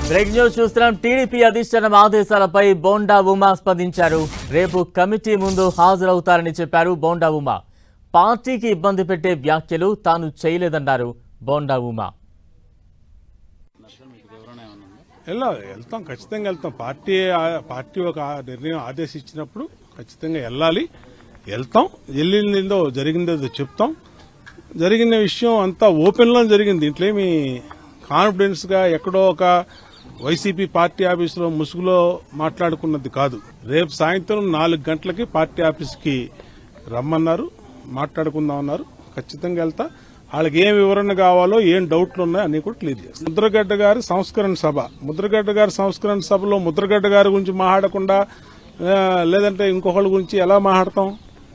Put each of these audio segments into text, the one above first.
Break news చూస్తున్నాం. TDP అధిష్టానం ఆదేశాలపై బోండా ఉమా స్పందించారు. రేపు కమిటీ ముందు హాజరవుతారని చెప్పారు బోండా ఉమా. పార్టీకి ఇబ్బంది పెట్టే వ్యాఖ్యలు తాను చేయలేదన్నారు బోండా ఉమా. వెళ్తాం, ఖచ్చితంగా వెళ్తాం. పార్టీ ఒక నిర్ణయం ఆదేశించినప్పుడు ఖచ్చితంగా వెళ్తాం. వెళ్ళిందో జరిగిందో చెప్తాం. జరిగిన విషయం అంతా ఓపెన్ లో జరిగింది. దీంట్లో ఏమి కాన్ఫిడెన్స్ గా ఎక్కడో ఒక వైసీపీ పార్టీ ఆఫీసులో ముసుగులో మాట్లాడుకున్నది కాదు. రేపు సాయంత్రం 4 గంటలకి పార్టీ ఆఫీస్కి రమ్మన్నారు, మాట్లాడుకుందామన్నారు. ఖచ్చితంగా వెళ్తా. వాళ్ళకి ఏం వివరణ కావాలో, ఏం డౌట్లు ఉన్నాయో అన్ని కూడా క్లియర్ చేస్తాం. ముద్రగడ్డ గారి సంస్కరణ సభలో ముద్రగడ్డ గారి గురించి మాట్లాడకుండా లేదంటే ఇంకొకళ్ళ గురించి ఎలా మాట్లాడతాం?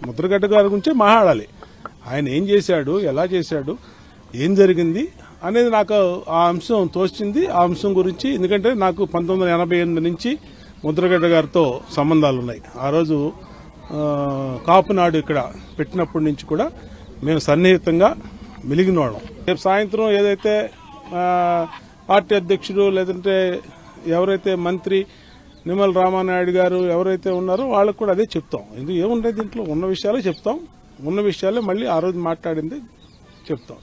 ముద్రగడ్డ గారి గురించే మాట్లాడాలి. ఆయన ఏం చేశాడు, ఎలా చేశాడు, ఏం జరిగింది అనేది నాకు ఆ అంశం తోచింది. ఆ అంశం గురించి, ఎందుకంటే నాకు 1988 నుంచి ముద్రగడ్డ గారితో సంబంధాలు ఉన్నాయి. ఆ రోజు కాపునాడు ఇక్కడ పెట్టినప్పటి నుంచి కూడా మేము సన్నిహితంగా మెలిగినవాళ్ళం. రేపు సాయంత్రం ఏదైతే పార్టీ అధ్యక్షుడు లేదంటే ఎవరైతే మంత్రి నిమ్మల రామానాయుడు గారు ఎవరైతే ఉన్నారో వాళ్ళకు కూడా అదే చెప్తాం. ఎందుకు ఏముంటాయి దీంట్లో, ఉన్న విషయాలే చెప్తాం. ఉన్న విషయాలే మళ్ళీ ఆ రోజు మాట్లాడింది చెప్తాం.